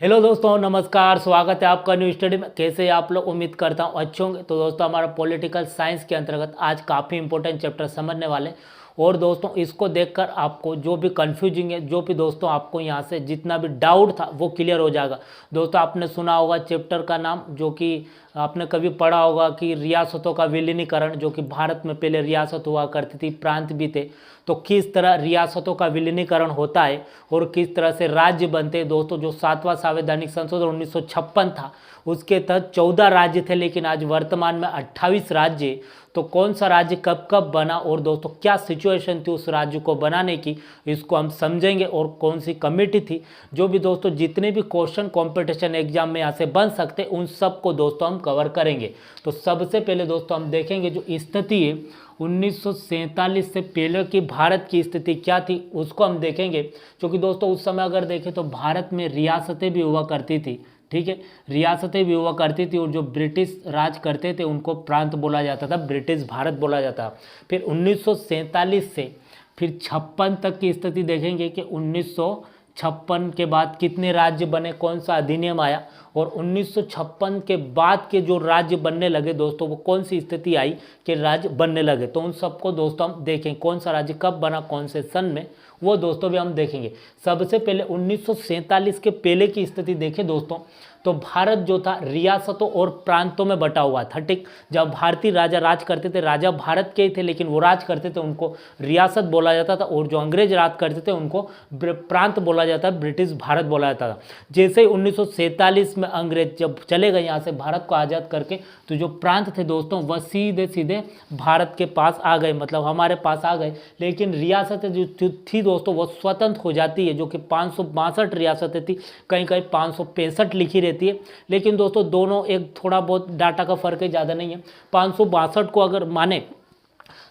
Hello दोस्तों, नमस्कार। स्वागत है आपका न्यू स्टडी में। कैसे हैं आप लोग? उम्मीद करता हूँ अच्छे होंगे। तो दोस्तों, हमारा पॉलिटिकल साइंस के अंतर्गत आज काफ़ी इंपॉर्टेंट चैप्टर समझने वाले हैं। और दोस्तों, इसको देखकर आपको जो भी कंफ्यूजिंग है, जो भी दोस्तों आपको यहाँ से जितना भी डाउट था वो क्लियर हो जाएगा। दोस्तों, आपने सुना होगा चैप्टर का नाम, जो कि आपने कभी पढ़ा होगा कि रियासतों का विलीनीकरण, जो कि भारत में पहले रियासत हुआ करती थी, प्रांत भी थे। तो किस तरह रियासतों का विलीनीकरण होता है और किस तरह से राज्य बनते हैं। दोस्तों, जो 7वां संवैधानिक संशोधन 1956 था, उसके तहत 14 राज्य थे, लेकिन आज वर्तमान में 28 राज्य है। तो कौन सा राज्य कब कब बना और दोस्तों क्या सिचुएशन थी उस राज्य को बनाने की, इसको हम समझेंगे। और कौन सी कमेटी थी, जो भी दोस्तों जितने भी क्वेश्चन कंपटीशन एग्जाम में यहाँ से बन सकते, उन सब को दोस्तों हम कवर करेंगे। तो सबसे पहले दोस्तों हम देखेंगे जो स्थिति है 1947 से पहले की भारत की स्थिति क्या थी, उसको हम देखेंगे। क्योंकि दोस्तों उस समय अगर देखें तो भारत में रियासतें भी हुआ करती थी, ठीक है, रियासतें भी हुआ करती थी। और जो ब्रिटिश राज करते थे उनको प्रांत बोला जाता था, ब्रिटिश भारत बोला जाता। फिर 1947 से फिर 56 तक की स्थिति देखेंगे कि 1956 के बाद कितने राज्य बने, कौन सा अधिनियम आया। और 1956 के बाद के जो राज्य बनने लगे दोस्तों, वो कौन सी स्थिति आई कि राज्य बनने लगे। तो उन सबको दोस्तों हम देखें, कौन सा राज्य कब बना, कौन से सन में, वो दोस्तों भी हम देखेंगे। सबसे पहले 1947 के पहले की स्थिति देखें दोस्तों, तो भारत जो था रियासतों और प्रांतों में बटा हुआ था, ठीक। जब भारतीय राजा राज करते थे, राजा भारत के ही थे, लेकिन वो राज करते थे, उनको रियासत बोला जाता था। और जो अंग्रेज राज करते थे उनको प्रांत बोला जाता, ब्रिटिश भारत बोला जाता था। जैसे ही 1947 में अंग्रेज जब चले गए यहाँ से भारत को आज़ाद करके, तो जो प्रांत थे दोस्तों वह सीधे सीधे भारत के पास आ गए, मतलब हमारे पास आ गए। लेकिन रियासतें जो थी दोस्तों वो स्वतंत्र हो जाती है, जो कि 562 रियासतें थी, कहीं कहीं 565 लिखी रहती है। लेकिन दोस्तों दोनों एक थोड़ा बहुत डाटा का फर्क है, ज़्यादा नहीं है। 562 को अगर माने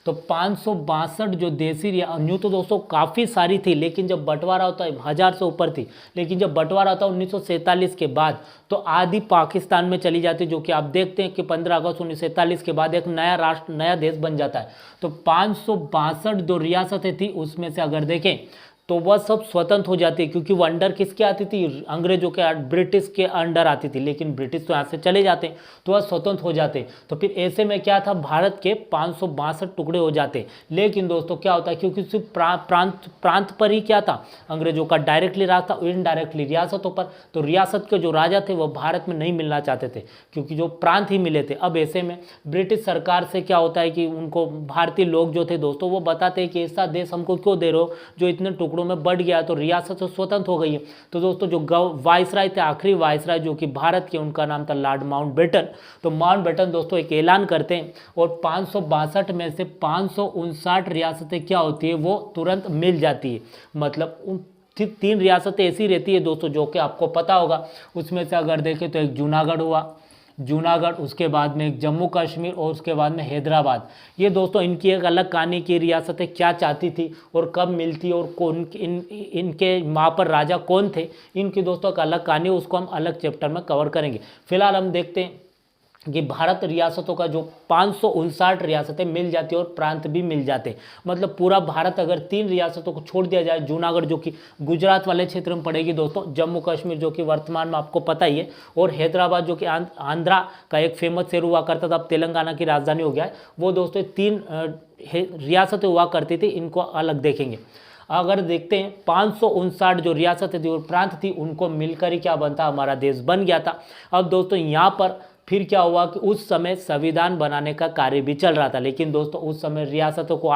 तो 562 जो देसी यूँ तो दोस्तों काफ़ी सारी थी, लेकिन जब बंटवारा होता है 1000 से ऊपर थी। लेकिन जब बंटवारा होता है 1947 के बाद, तो आधी पाकिस्तान में चली जाती, जो कि आप देखते हैं कि 15 अगस्त 1947 के बाद एक नया राष्ट्र, नया देश बन जाता है। तो 562 जो रियासतें थी उसमें से अगर देखें तो वह सब स्वतंत्र हो जाती है, क्योंककि वो अंडर किसके आती थी, अंग्रेजों के, ब्रिटिश के अंडर आती थी। लेकिन ब्रिटिश तो यहाँ से चले जाते तो वह स्वतंत्र हो जाते। तो फिर ऐसे में क्या था, भारत के 562 टुकड़े हो जाते। लेकिन दोस्तों क्या होता है, क्योंकि सिर्फ प्रांत पर ही क्या था, अंग्रेजों का डायरेक्टली राज था, इनडायरेक्टली रियासतों पर। तो रियासत के जो राजा थे वो भारत में नहीं मिलना चाहते थे, क्योंकि जो प्रांत ही मिले थे। अब ऐसे में ब्रिटिश सरकार से क्या होता है कि उनको भारतीय लोग जो थे दोस्तों वो बताते हैं कि ऐसा देश हमको क्यों दे रहे हो जो इतने टुकड़ों में बढ़ गया, तो रियासत तो स्वतंत्र हो गई है। तो दोस्तों जो वायसराय थे, आखिरी वायसराय जो कि भारत के, उनका नाम था लॉर्ड माउंटबेटन। तो माउंटबेटन दोस्तों एक ऐलान करते हैं और 562 में से 559 रियासतें क्या होती है, वो तुरंत मिल जाती है। मतलब 3 रियासतें ऐसी रहती है दोस्तों जो कि आपको पता होगा। उसमें से अगर देखें तो एक जूनागढ़ हुआ, जूनागढ़, उसके बाद में एक जम्मू कश्मीर और उसके बाद में हैदराबाद। ये दोस्तों इनकी एक अलग कहानी की रियासतें क्या चाहती थी और कब मिलती और कौन इनके वहाँ पर राजा कौन थे, इनकी दोस्तों एक अलग कहानी, उसको हम अलग चैप्टर में कवर करेंगे। फिलहाल हम देखते हैं कि भारत रियासतों का जो 559 रियासतें मिल जाती है और प्रांत भी मिल जाते हैं। मतलब पूरा भारत अगर 3 रियासतों को छोड़ दिया जाए, जूनागढ़ जो कि गुजरात वाले क्षेत्र में पड़ेगी दोस्तों, जम्मू कश्मीर जो कि वर्तमान में आपको पता ही है, और हैदराबाद जो कि आंध्रा का एक फेमस शहर हुआ करता था, अब तेलंगाना की राजधानी हो गया है, वो दोस्तों 3 रियासतें हुआ करती थी। इनको अलग देखेंगे। अगर देखते हैं 559 जो रियासतें थी और प्रांत थी, उनको मिलकर ही क्या बनता, हमारा देश बन गया था। अब दोस्तों यहाँ पर फिर क्या हुआ कि उस समय संविधान बनाने का कार्य भी चल रहा था। लेकिन दोस्तों उस समय रियासतों को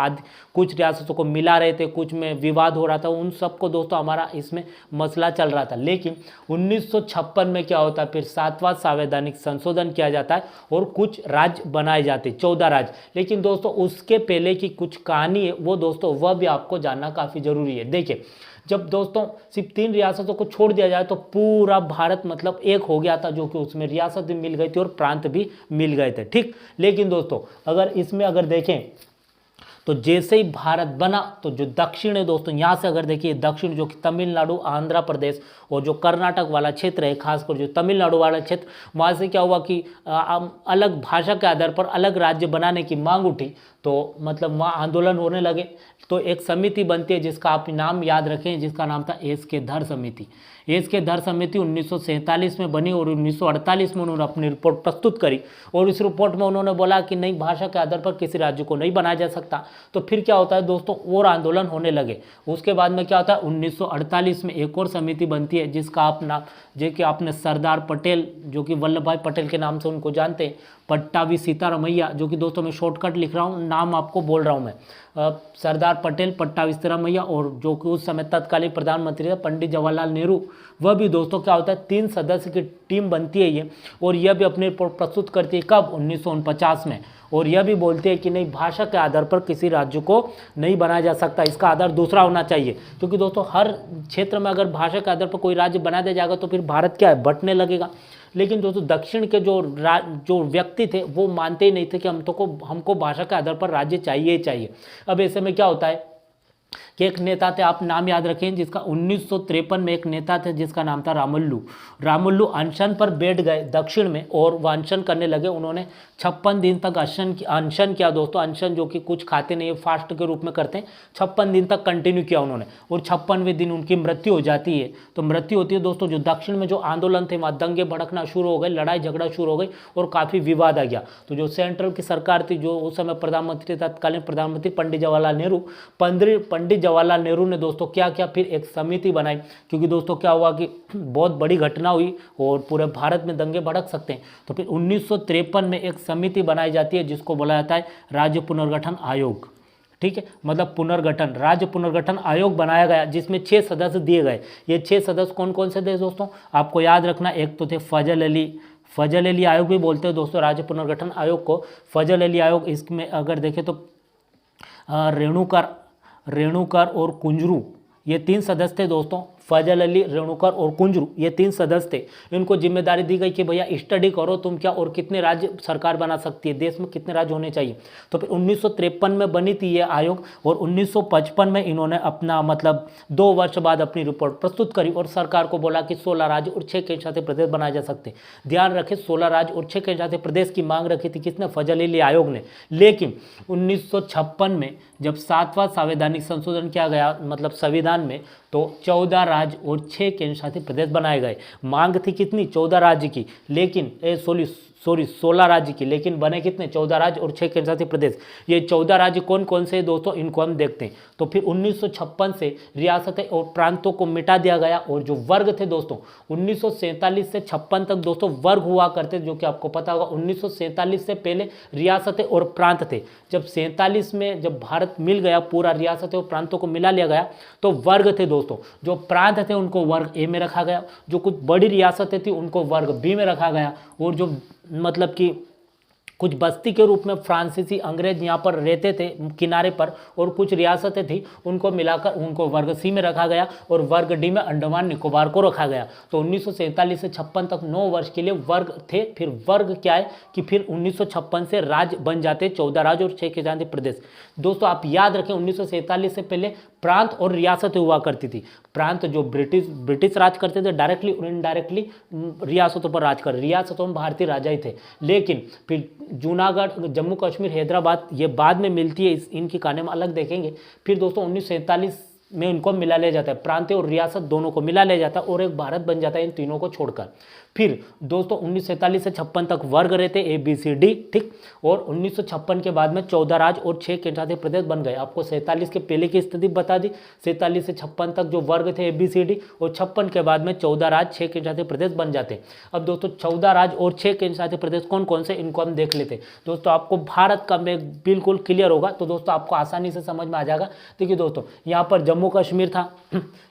कुछ रियासतों को मिला रहे थे, कुछ में विवाद हो रहा था, उन सबको दोस्तों हमारा इसमें मसला चल रहा था। लेकिन 1956 में क्या होता है, फिर 7वां संवैधानिक संशोधन किया जाता है और कुछ राज्य बनाए जाते, 14 राज्य। लेकिन दोस्तों उसके पहले की कुछ कहानी है, वो दोस्तों वह भी आपको जानना काफ़ी ज़रूरी है। देखिए, जब दोस्तों सिर्फ 3 रियासतों को छोड़ दिया जाए तो पूरा भारत मतलब एक हो गया था, जो कि उसमें रियासत भी मिल गई थी और प्रांत भी मिल गए थे, ठीक। लेकिन दोस्तों अगर इसमें अगर देखें तो जैसे ही भारत बना तो जो दक्षिण है दोस्तों, यहाँ से अगर देखिए दक्षिण जो कि तमिलनाडु, आंध्र प्रदेश और जो कर्नाटक वाला क्षेत्र है, खासकर जो तमिलनाडु वाला क्षेत्र, वहाँ से क्या हुआ कि अलग भाषा के आधार पर अलग राज्य बनाने की मांग उठी। तो मतलब वहाँ आंदोलन होने लगे। तो एक समिति बनती है जिसका आप नाम याद रखें, जिसका नाम था एस के धर समिति। एस के धर समिति 1947 में बनी और 1948 में उन्होंने अपनी रिपोर्ट प्रस्तुत करी। और इस रिपोर्ट में उन्होंने बोला कि नई भाषा के आधार पर किसी राज्य को नहीं बनाया जा सकता। तो फिर क्या होता है दोस्तों, और आंदोलन होने लगे। उसके बाद में क्या होता है, 1948 में एक और समिति बनती है जिसका आप नाम, जो कि आपने सरदार पटेल, जो कि वल्लभ भाई पटेल के नाम से उनको जानते हैं, पट्टाभी सीतारामैया, जो कि दोस्तों मैं शॉर्टकट लिख रहा हूँ, नाम आपको बोल रहा हूँ मैं, सरदार पटेल, पट्टाभी सीतारामैया, और जो कि उस समय तत्कालीन प्रधानमंत्री थे पंडित जवाहरलाल नेहरू, वह भी दोस्तों क्या होता है 3 सदस्य की टीम बनती है ये। और यह भी अपनी रिपोर्ट प्रस्तुत करती है कब, 1949 में। और यह भी बोलते हैं कि नहीं, भाषा के आधार पर किसी राज्य को नहीं बनाया जा सकता, इसका आधार दूसरा होना चाहिए। क्योंकि दोस्तों हर क्षेत्र में अगर भाषा के आधार पर कोई राज्य बना दिया जाएगा तो फिर भारत क्या है, बंटने लगेगा। लेकिन दोस्तों दक्षिण के जो व्यक्ति थे वो मानते ही नहीं थे कि हमको भाषा के आधार पर राज्य चाहिए ही चाहिए। अब ऐसे में क्या होता है कि एक नेता थे, आप नाम याद रखें, जिसका 1953 में एक नेता थे जिसका नाम था रामुल्लू। रामुल्लू अनशन पर बैठ गए दक्षिण में और वह अनशन करने लगे। उन्होंने 56 दिन तक अनशन किया दोस्तों। अनशन जो कि कुछ खाते नहीं है, फास्ट के रूप में करते हैं, 56 दिन तक कंटिन्यू किया उन्होंने। और 56वें दिन उनकी मृत्यु हो जाती है। तो मृत्यु होती है दोस्तों, जो दक्षिण में जो आंदोलन थे वहाँ दंगे भड़कना शुरू हो गए, लड़ाई झगड़ा शुरू हो गई और काफ़ी विवाद आ गया। तो जो सेंट्रल की सरकार थी, जो उस समय प्रधानमंत्री, तत्कालीन प्रधानमंत्री पंडित जवाहरलाल नेहरू, पंडित जवाहरलाल नेहरू ने दोस्तों क्या किया, फिर एक समिति बनाई। क्योंकि दोस्तों क्या हुआ कि बहुत बड़ी घटना हुई और पूरे भारत में दंगे भड़क सकते हैं। तो फिर 1953 में एक समिति बनाई जाती है जिसको बोला जाता है राज्य पुनर्गठन आयोग। ठीक है, मतलब पुनर्गठन, राज्य पुनर्गठन आयोग बनाया गया जिसमें 6 सदस्य दिए गए। ये 6 सदस्य कौन कौन से थे दोस्तों, आपको याद रखना। एक तो थे फजल अली आयोग भी बोलते हैं दोस्तों राज्य पुनर्गठन आयोग को, फजल अली आयोग। इसमें अगर देखें तो रेणुकर और कुंजरू, ये 3 सदस्य थे दोस्तों। फजल अली, रेणुकर और कुंजरू, ये 3 सदस्य थे। इनको जिम्मेदारी दी गई कि भैया स्टडी करो तुम क्या और कितने राज्य सरकार बना सकती है, देश में कितने राज्य होने चाहिए। तो फिर 1953 में बनी थी ये आयोग और 1955 में इन्होंने अपना मतलब 2 वर्ष बाद अपनी रिपोर्ट प्रस्तुत करी और सरकार को बोला कि 16 राज्य और 6 केंद्र शासित प्रदेश बनाए जा सकते। ध्यान रखें, 16 राज्य और 6 केंद्र शासित प्रदेश की मांग रखी थी किसने, फजल अली आयोग ने। लेकिन 1956 में जब 7वां संवैधानिक संशोधन किया गया, मतलब संविधान में, तो 14 राज्य और 6 केंद्र शासित प्रदेश बनाए गए। मांग थी कितनी, 14 राज्य की, लेकिन 16 राज्य की, लेकिन बने कितने, 14 राज्य और 6 केंद्र शासित प्रदेश। ये 14 राज्य कौन कौन से दोस्तों, इनको हम देखते हैं। तो फिर 1956 से रियासतें और प्रांतों को मिटा दिया गया और जो वर्ग थे दोस्तों, 1947 से 56 तक दोस्तों वर्ग हुआ करते, जो कि आपको पता होगा। 1947 से पहले रियासतें और प्रांत थे। जब 47 में जब भारत मिल गया, पूरा रियासतें और प्रांतों को मिला लिया गया, तो वर्ग थे दोस्तों। जो प्रांत थे उनको वर्ग ए में रखा गया, जो कुछ बड़ी रियासतें थी उनको वर्ग बी में रखा गया, और जो मतलब कि कुछ बस्ती के रूप में फ्रांसीसी अंग्रेज यहाँ पर रहते थे किनारे पर, और कुछ रियासतें थी उनको मिलाकर उनको वर्ग सी में रखा गया और वर्ग डी में अंडमान निकोबार को रखा गया। तो 1947 से 56 तक 9 वर्ष के लिए वर्ग थे। फिर वर्ग क्या है कि फिर 1956 से राज्य बन जाते, 14 राज्य और 6 केंद्र शासित प्रदेश। दोस्तों आप याद रखें, 1947 से पहले प्रांत और रियासतें हुआ करती थी। प्रांत जो ब्रिटिश राज करते थे डायरेक्टली और इनडायरेक्टली रियासतों पर राज कर, रियासतों में भारतीय राजा ही थे। लेकिन फिर जूनागढ़, जम्मू कश्मीर, हैदराबाद, ये बाद में मिलती है, इनकी कहानी में अलग देखेंगे। फिर दोस्तों 1947 में इनको मिला लिया जाता है, प्रांतीय और रियासत दोनों को मिला लिया जाता है और एक भारत बन जाता है इन तीनों को छोड़कर। फिर दोस्तों 1947 से 56 तक वर्ग रहते ABCD, ठीक। और 1956 के बाद में 14 राज्य और 6 केंद्र शासित प्रदेश बन गए। आपको 47 के पहले की स्थिति बता दी, 47 से 56 तक जो वर्ग थे ABCD, और 56 के बाद में 14 राज्य 6 केंद्र शासित प्रदेश बन जाते। अब दोस्तों 14 राज्य और 6 केंद्र शासित प्रदेश कौन कौन से, इनको हम देख लेते। दोस्तों आपको भारत का मैप बिल्कुल क्लियर होगा तो दोस्तों आपको आसानी से समझ में आ जाएगा। देखिए दोस्तों यहाँ पर जम्मू कश्मीर था,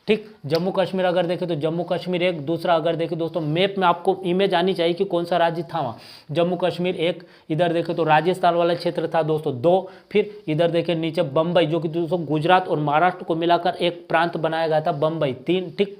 ठीक। जम्मू कश्मीर अगर देखें तो जम्मू कश्मीर एक, दूसरा अगर देखें दोस्तों मैप में आपको इमेज आनी चाहिए कि कौन सा राज्य था वहाँ। जम्मू कश्मीर एक, इधर देखें तो राजस्थान वाला क्षेत्र था दोस्तों 2, फिर इधर देखें नीचे बम्बई, जो कि दोस्तों गुजरात और महाराष्ट्र को मिलाकर एक प्रांत बनाया गया था, बम्बई 3, ठीक।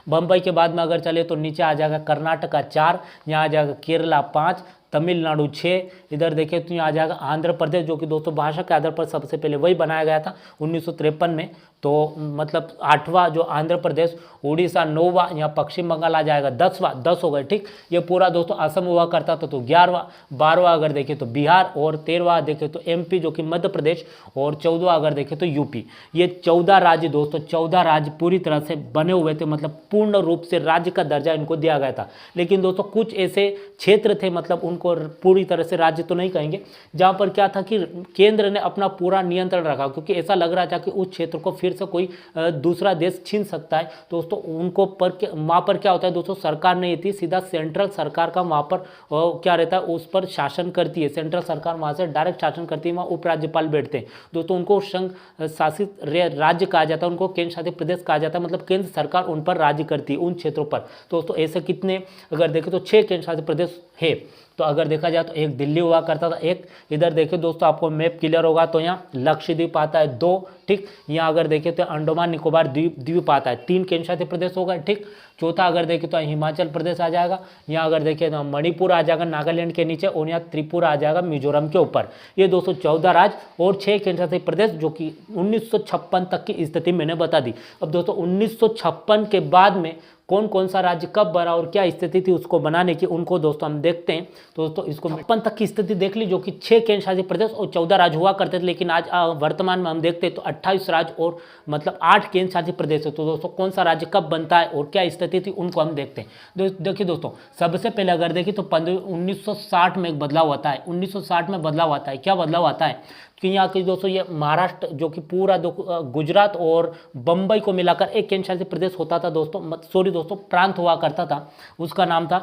बम्बई के बाद में अगर चले तो नीचे आ जाएगा कर्नाटका 4, यहाँ आ जाएगा केरला 5, तमिलनाडु 6, इधर देखें तो यहाँ आ जाएगा आंध्र प्रदेश, जो कि दोस्तों भाषा के आधार पर सबसे पहले वही बनाया गया था 1953 में। तो मतलब 8वां जो आंध्र प्रदेश, उड़ीसा 9वां, यहाँ पश्चिम बंगाल आ जाएगा 10वां, 10 हो गए, ठीक। ये पूरा दोस्तों असम हुआ करता था तो 11वां, 12वां अगर देखें तो बिहार, और 13वां देखें तो एमपी जो कि मध्य प्रदेश, और 14वां अगर देखें तो यूपी। ये 14 राज्य दोस्तों, 14 राज्य पूरी तरह से बने हुए थे, मतलब पूर्ण रूप से राज्य का दर्जा इनको दिया गया था। लेकिन दोस्तों कुछ ऐसे क्षेत्र थे, मतलब उनको पूरी तरह से राज्य तो नहीं कहेंगे, जहाँ पर क्या था कि केंद्र ने अपना पूरा नियंत्रण रखा, क्योंकि ऐसा लग रहा था कि उस क्षेत्र को फिर से कोई दूसरा देश छीन सकता है दोस्तों। उनको पर वहाँ पर क्या होता है दोस्तों, सरकार नहीं थी, सीधा सेंट्रल सरकार का वहाँ पर क्या रहता है, उस पर शासन करती है। सेंट्रल सरकार वहाँ से डायरेक्ट शासन करती है, वहाँ उपराज्यपाल बैठते हैं दोस्तों। उनको संघ शासित राज्य कहा जाता है, उनको केंद्र शासित प्रदेश कहा जाता है, मतलब केंद्र सरकार उन पर राज्य करती है उन क्षेत्रों पर दोस्तों। ऐसे कितने अगर देखें तो 6 केंद्र शासित प्रदेश है। तो अगर देखा जाए तो एक दिल्ली हुआ करता था, एक इधर देखिए दोस्तों आपको मैप क्लियर होगा तो यहाँ लक्षद्वीप आता है 2, ठीक। यहाँ अगर देखें तो अंडमान निकोबार द्वीप आता है, 3 केंद्र शासित प्रदेश होगा, ठीक। चौथा अगर देखें तो हिमाचल प्रदेश आ जाएगा, यहाँ अगर देखें तो मणिपुर आ जाएगा नागालैंड के नीचे, और यहाँ त्रिपुरा आ जाएगा मिजोरम के ऊपर। ये दोस्तों 14 राज्य और 6 केंद्र शासित प्रदेश, जो कि 1956 तक की स्थिति मैंने बता दी। अब दोस्तों 1956 के बाद में कौन कौन सा राज्य कब बना और क्या स्थिति थी उसको बनाने की, उनको दोस्तों हम देखते हैं। तो दोस्तों इसको 56 तक की स्थिति देख ली, जो कि 6 केंद्र शासित प्रदेश और 14 राज्य हुआ करते थे। लेकिन आज वर्तमान में हम देखते हैं तो 28 राज्य और मतलब 8 केंद्र शासित प्रदेश है। तो दोस्तों कौन सा राज्य कब बनता है और क्या स्थिति थी उनको हम देखते हैं। देखिए दोस्तों, सबसे पहले अगर देखिए तो 1960 में एक बदलाव आता है। 1960 में बदलाव आता है, क्या बदलाव आता है कि यहाँ की दोस्तों ये महाराष्ट्र जो कि पूरा गुजरात और बम्बई को मिलाकर एक केंद्र शासित प्रदेश होता था दोस्तों, सॉरी दोस्तों प्रांत हुआ करता था, उसका नाम था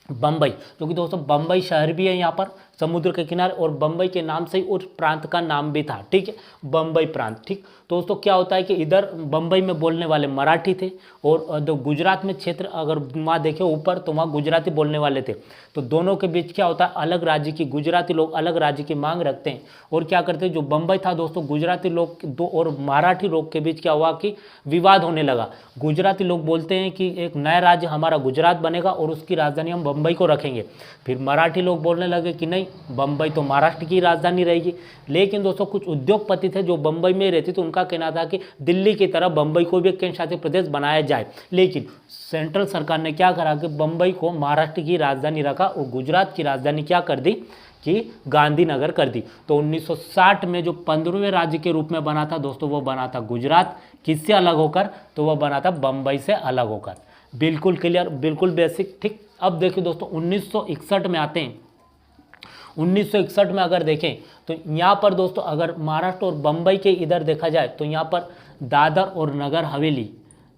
बम्बई। जो कि दोस्तों बम्बई शहर भी है यहाँ पर समुद्र के किनारे, और बम्बई के नाम से ही उस प्रांत का नाम भी था, ठीक है, बम्बई प्रांत, ठीक। दोस्तों क्या होता है कि इधर बम्बई में बोलने वाले मराठी थे, और जो गुजरात में क्षेत्र अगर वहाँ देखे ऊपर तो वहाँ गुजराती बोलने वाले थे। तो दोनों के बीच क्या होता है, अलग राज्य की गुजराती लोग अलग राज्य की मांग रखते हैं, और क्या करते हैं जो बम्बई था दोस्तों, गुजराती लोग दो और मराठी लोग के बीच क्या हुआ कि विवाद होने लगा। गुजराती लोग बोलते हैं कि एक नया राज्य हमारा गुजरात बनेगा और उसकी राजधानी हम बम्बई को रखेंगे। फिर मराठी लोग बोलने लगे कि नहीं, बम्बई तो महाराष्ट्र की राजधानी रहेगी। लेकिन दोस्तों कुछ उद्योगपति थे जो बम्बई में रहते थे, उनका कहना था कि दिल्ली की तरह बम्बई को भी एक केंद्र शासित प्रदेश बनाया जाए। लेकिन सेंट्रल सरकार ने क्या करा कि बम्बई को महाराष्ट्र की राजधानी रखा और गुजरात की राजधानी क्या कर दी कि गांधीनगर कर दी। तो 1960 में जो 15वें राज्य के रूप में बना था दोस्तों, वो बना था गुजरात, किससे अलग होकर, तो वो बना था बम्बई से अलग होकर। बिल्कुल क्लियर, बिल्कुल बेसिक, ठीक। अब देखिए दोस्तों 1961 में आते हैं। 1961 में अगर देखें तो यहाँ पर दोस्तों अगर महाराष्ट्र और बम्बई के इधर देखा जाए तो यहाँ पर दादर और नगर हवेली,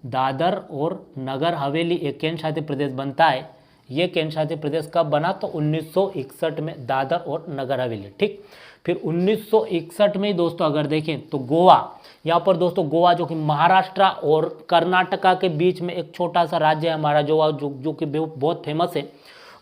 दादर और नगर हवेली एक केंद्र शासित प्रदेश बनता है। ये केंद्र शासित प्रदेश कब बना, तो 1961 में दादर और नगर हवेली, ठीक। फिर 1961 में दोस्तों अगर देखें तो गोवा, यहाँ पर दोस्तों गोवा जो कि महाराष्ट्र और कर्नाटका के बीच में एक छोटा सा राज्य है हमारा, जो कि बहुत फेमस है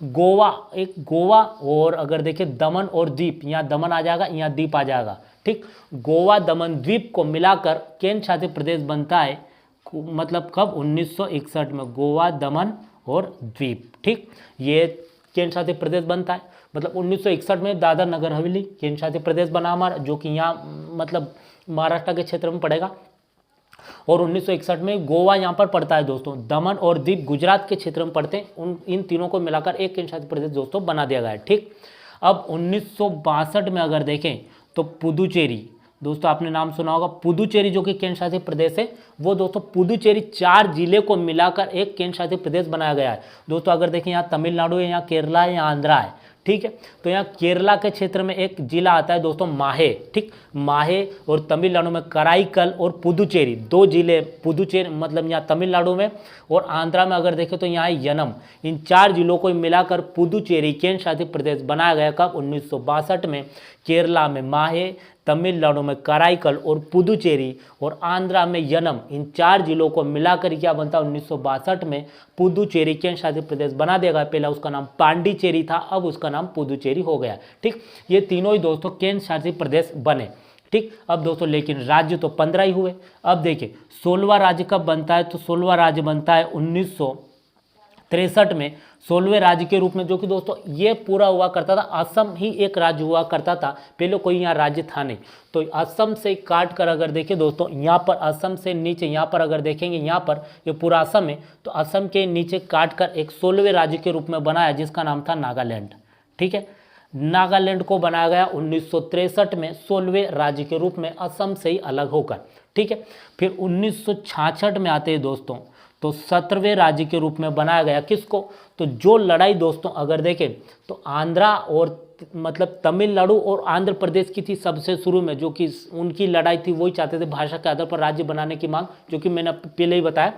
गोवा। एक गोवा और अगर देखें दमन और द्वीप, यहाँ दमन आ जाएगा, यहाँ द्वीप आ जाएगा, ठीक। गोवा दमन द्वीप को मिलाकर केंद्र शासित प्रदेश बनता है, मतलब कब, 1961 में गोवा दमन और द्वीप, ठीक। ये केंद्र शासित प्रदेश बनता है, मतलब 1961 में दादर नगर हवेली केंद्र शासित प्रदेश बना हमारा, जो कि यहाँ मतलब महाराष्ट्र के क्षेत्र में पड़ेगा। और 1961 में गोवा यहाँ पर पड़ता है दोस्तों, दमन और दीव गुजरात के क्षेत्र में पड़ते हैं। इन तीनों को मिलाकर एक केंद्र शासित प्रदेश दोस्तों बना दिया गया है, ठीक। अब 1962 में अगर देखें तो पुदुचेरी, दोस्तों आपने नाम सुना होगा, पुदुचेरी जो कि केंद्र शासित प्रदेश है, वो दोस्तों पुदुचेरी 4 जिले को मिलाकर एक केंद्र शासित प्रदेश बनाया गया है। दोस्तों अगर देखें यहाँ तमिलनाडु है, यहाँ केरला है, यहाँ आंध्रा है, ठीक है। तो यहाँ केरला के क्षेत्र में एक जिला आता है दोस्तों माहे, ठीक, माहे, और तमिलनाडु में कराईकल और पुदुचेरी, 2 जिले, पुदुचेरी मतलब यहाँ तमिलनाडु में, और आंध्रा में अगर देखें तो यहाँ है यनम। इन 4 जिलों को मिलाकर पुदुचेरी केंद्र शासित प्रदेश बनाया गया कब, 1962 में। केरला में माहे, तमिलनाडु में कराईकल और पुदुचेरी, और आंध्रा में यनम, इन 4 जिलों को मिलाकर क्या बनता है, 1962 में पुदुचेरी केंद्र शासित प्रदेश बना देगा। पहला उसका नाम पांडिचेरी था, अब उसका नाम पुदुचेरी हो गया, ठीक। ये तीनों ही दोस्तों केंद्र शासित प्रदेश बने, ठीक। अब दोस्तों लेकिन राज्य तो 15 ही हुए। अब देखिए 16वां राज्य कब बनता है, तो 16वां राज्य बनता है 1963 में 16वें राज्य के रूप में, जो कि दोस्तों ये पूरा हुआ करता था, असम ही एक राज्य हुआ करता था, पहले कोई यहाँ राज्य था नहीं। तो असम से काट कर अगर देखें दोस्तों, यहाँ पर असम से नीचे, यहाँ पर अगर देखेंगे, यहाँ पर ये पूरा असम है, तो असम के नीचे काट कर एक 16वें राज्य के रूप में बनाया, जिसका नाम था नागालैंड। ठीक है, नागालैंड को बनाया गया 1963 में 16वें राज्य के रूप में, असम से ही अलग होकर। ठीक है, फिर 1966 में आते हैं दोस्तों, तो 17वें राज्य के रूप में बनाया गया। किसको? तो जो लड़ाई दोस्तों अगर देखें तो आंध्रा और मतलब तमिलनाडु और आंध्र प्रदेश की थी सबसे शुरू में, जो कि उनकी लड़ाई थी, वही चाहते थे भाषा के आधार पर राज्य बनाने की मांग, जो कि मैंने पहले ही बताया।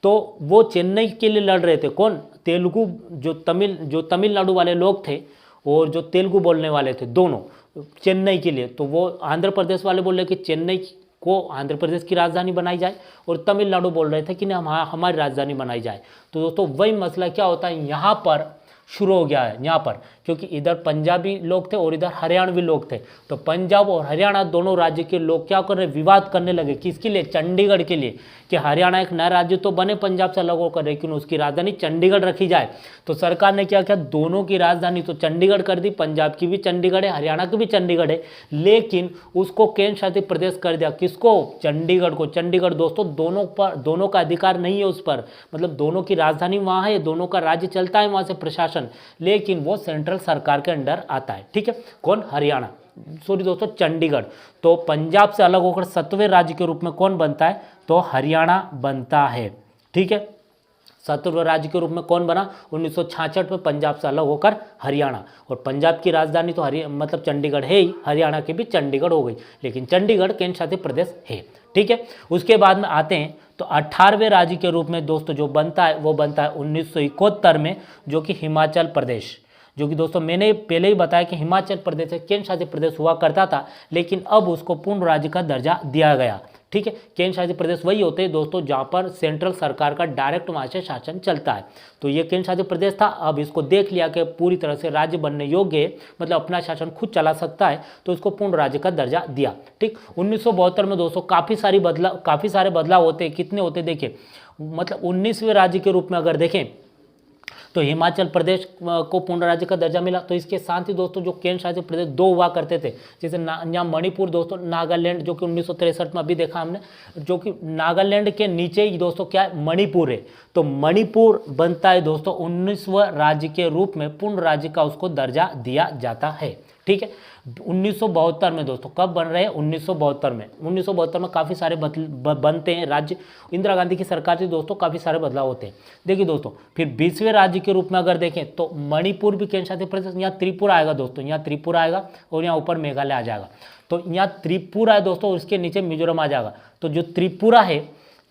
तो वो चेन्नई के लिए लड़ रहे थे। कौन? तेलुगु, जो तमिलनाडु वाले लोग थे और जो तेलुगु बोलने वाले थे, दोनों चेन्नई के लिए। तो वो आंध्र प्रदेश वाले बोल रहे कि चेन्नई को आंध्र प्रदेश की राजधानी बनाई जाए, और तमिलनाडु बोल रहे थे कि नहीं, हमारी राजधानी बनाई जाए। तो दोस्तों वही मसला क्या होता है, यहाँ पर शुरू हो गया है यहाँ पर, क्योंकि इधर पंजाबी लोग थे और इधर हरियाणवी लोग थे। तो पंजाब और हरियाणा दोनों राज्य के लोग क्या कर रहे, विवाद करने लगे। किसके लिए? चंडीगढ़ के लिए, कि हरियाणा एक नया राज्य तो बने पंजाब से अलग होकर, लेकिन उसकी राजधानी चंडीगढ़ रखी जाए। तो सरकार ने क्या किया, दोनों की राजधानी तो चंडीगढ़ कर दी, पंजाब की भी चंडीगढ़ है, हरियाणा की भी चंडीगढ़ है, लेकिन उसको केंद्र शासित प्रदेश कर दिया। किसको? चंडीगढ़ को। चंडीगढ़ दोस्तों दोनों का अधिकार नहीं है उस पर, मतलब दोनों की राजधानी वहाँ है, दोनों का राज्य चलता है वहाँ से प्रशासन, लेकिन वो सेंट्रल सरकार के अंडर आता है। ठीक है, कौन? हरियाणा, सॉरी दोस्तों चंडीगढ़। तो पंजाब से अलग होकर 7वें राज्य के रूप में कौन बनता है? तो हरियाणा बनता है। ठीक है, 7वें राज्य के रूप में कौन बना? 1966 में पंजाब से अलग होकर हरियाणा। और पंजाब की राजधानी तो मतलब चंडीगढ़ है ही, हरियाणा की भी चंडीगढ़ हो गई, लेकिन चंडीगढ़ केंद्र शासित प्रदेश है। ठीक है, उसके बाद में आते हैं तो 18वें राज्य के रूप में दोस्तों जो बनता है वो बनता है 1971 में, जो कि हिमाचल प्रदेश, जो कि दोस्तों मैंने पहले ही बताया कि हिमाचल प्रदेश एक केंद्र शासित प्रदेश हुआ करता था, लेकिन अब उसको पूर्ण राज्य का दर्जा दिया गया। ठीक है, केंद्र शासित प्रदेश वही होते हैं दोस्तों जहाँ पर सेंट्रल सरकार का डायरेक्ट वहाँ से शासन चलता है। तो ये केंद्र शासित प्रदेश था, अब इसको देख लिया कि पूरी तरह से राज्य बनने योग्य है, मतलब अपना शासन खुद चला सकता है, तो इसको पूर्ण राज्य का दर्जा दिया। ठीक, 1972 में दोस्तों काफ़ी सारे बदलाव होते हैं। कितने होते देखिए, मतलब 19वें राज्य के रूप में अगर देखें तो हिमाचल प्रदेश को पूर्ण राज्य का दर्जा मिला। तो इसके साथ ही दोस्तों जो केंद्र शासित प्रदेश 2 हुआ करते थे, जैसे यहाँ मणिपुर दोस्तों, नागालैंड, जो कि 1963 में अभी देखा हमने, जो कि नागालैंड के नीचे ही दोस्तों क्या है, मणिपुर है। तो मणिपुर बनता है दोस्तों 19वें राज्य के रूप में, पूर्ण राज्य का उसको दर्जा दिया जाता है। ठीक है, 1972 में दोस्तों कब बन रहे हैं? 1972 में काफ़ी सारे बनते हैं राज्य। इंदिरा गांधी की सरकार से दोस्तों काफ़ी सारे बदलाव होते हैं। देखिए दोस्तों, फिर 20वें राज्य के रूप में अगर देखें तो मणिपुर भी केंद्र शासित प्रदेश, यहाँ त्रिपुरा आएगा दोस्तों, यहाँ त्रिपुरा आएगा और यहाँ ऊपर मेघालय आ जाएगा। तो यहाँ त्रिपुरा है दोस्तों, उसके नीचे मिजोरम आ जाएगा। तो जो त्रिपुरा है,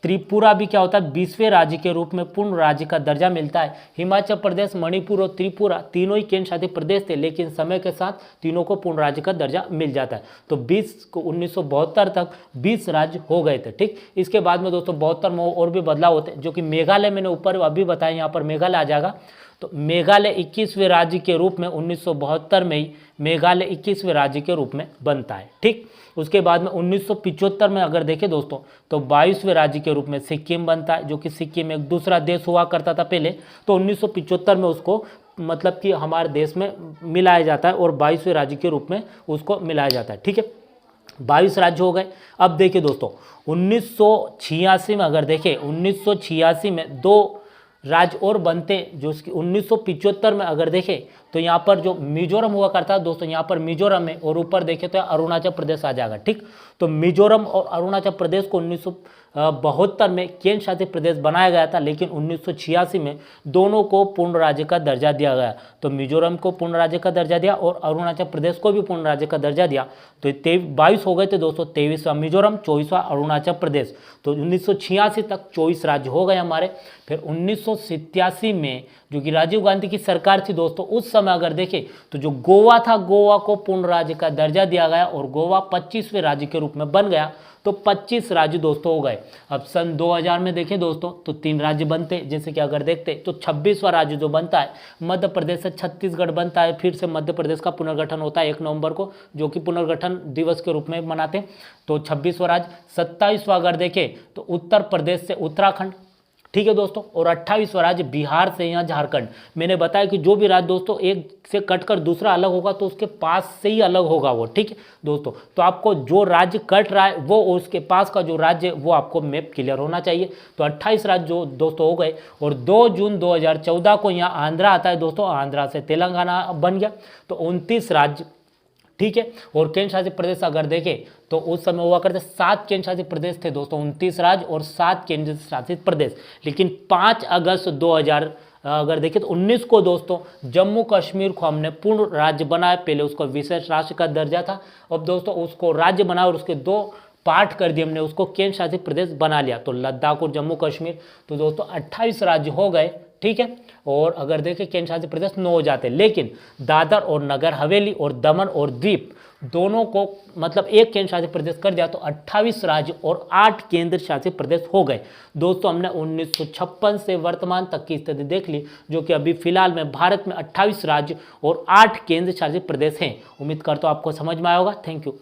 त्रिपुरा भी क्या होता है, 20वें राज्य के रूप में पूर्ण राज्य का दर्जा मिलता है। हिमाचल प्रदेश, मणिपुर और त्रिपुरा तीनों ही केंद्र शासित प्रदेश थे, लेकिन समय के साथ तीनों को पूर्ण राज्य का दर्जा मिल जाता है। तो 1972 तक 20 राज्य हो गए थे। ठीक, इसके बाद में दोस्तों 72 में और भी बदलाव होते हैं, जो कि मेघालय मैंने ऊपर अभी बताया, यहाँ पर मेघालय आ जाएगा। तो मेघालय 21वें राज्य के रूप में 1972 में ही मेघालय 21वें राज्य के रूप में बनता है। ठीक, उसके बाद में 1975 में अगर देखें दोस्तों तो 22वें राज्य के रूप में सिक्किम बनता है, जो कि सिक्किम एक दूसरा देश हुआ करता था पहले। तो 1975 में उसको मतलब कि हमारे देश में मिलाया जाता है और 22वें राज्य के रूप में उसको मिलाया जाता है। ठीक है, 22 राज्य हो गए। अब देखिए दोस्तों 1986 में अगर देखें, 1986 में 2 राज्य और बनते, जो 1975 में अगर देखें तो यहाँ पर जो मिजोरम हुआ करता है दोस्तों, यहाँ पर मिजोरम है और ऊपर देखें तो अरुणाचल प्रदेश आ जाएगा। ठीक, तो मिजोरम और अरुणाचल प्रदेश को 1972 में केंद्र शासित प्रदेश बनाया गया था, लेकिन 1986 में दोनों को पूर्ण राज्य का दर्जा दिया गया। तो मिजोरम को पूर्ण राज्य का दर्जा दिया और अरुणाचल प्रदेश को भी पूर्ण राज्य का दर्जा दिया। तो 22 हो गए थे दोस्तों, 23वां मिजोरम, 24वां अरुणाचल प्रदेश। तो 1986 तक 24 राज्य हो गए हमारे। फिर 1987 में जो कि राजीव गांधी की सरकार थी दोस्तों, उस समय अगर देखें तो जो गोवा था, गोवा को पूर्ण राज्य का दर्जा दिया गया और गोवा 25वें राज्य के रूप में बन गया। तो 25 राज्य दोस्तों हो गए। अब सन 2000 में देखें दोस्तों तो 3 राज्य बनते, जैसे कि अगर देखते तो 26वां राज्य जो बनता है, मध्य प्रदेश से छत्तीसगढ़ बनता है। फिर से मध्य प्रदेश का पुनर्गठन होता है 1 नवंबर को, जो कि पुनर्गठन दिवस के रूप में मनाते हैं। तो 26वां राज्य। 27वां अगर देखें तो उत्तर प्रदेश से उत्तराखंड, ठीक है दोस्तों। और 28वां राज्य बिहार से यहाँ झारखंड। मैंने बताया कि जो भी राज्य दोस्तों एक से कटकर दूसरा अलग होगा तो उसके पास से ही अलग होगा वो, ठीक है दोस्तों। तो आपको जो राज्य कट रहा है वो उसके पास का जो राज्य है वो आपको मैप क्लियर होना चाहिए। तो 28 राज्य जो दोस्तों हो गए। और 2 जून 2014 को यहाँ आंध्रा आता है दोस्तों, आंध्रा से तेलंगाना बन गया। तो 29 राज्य, ठीक है। और केंद्र शासित प्रदेश अगर देखें तो उस समय हुआ करते 7 केंद्र शासित प्रदेश थे दोस्तों, 29 राज्य और 7 केंद्र शासित प्रदेश। लेकिन 5 अगस्त 2000 अगर देखें तो 19 को दोस्तों जम्मू कश्मीर को हमने पूर्ण राज्य बनाया। पहले उसको विशेष राष्ट्र का दर्जा था, अब दोस्तों उसको राज्य बनाया और उसके 2 पार्ट कर दिए हमने, उसको केंद्र शासित प्रदेश बना लिया। तो लद्दाख और जम्मू कश्मीर, तो दोस्तों 28 राज्य हो गए, ठीक है। और अगर देखें केंद्र शासित प्रदेश 9 हो जाते, लेकिन दादर और नगर हवेली और दमन और दीप दोनों को मतलब एक केंद्र शासित प्रदेश कर दिया, तो 28 राज्य और 8 केंद्र शासित प्रदेश हो गए दोस्तों। हमने 1956 से वर्तमान तक की स्थिति देख ली, जो कि अभी फिलहाल में भारत में 28 राज्य और 8 केंद्र शासित प्रदेश हैं। उम्मीद करता हूं आपको समझ में आया होगा। Thank you.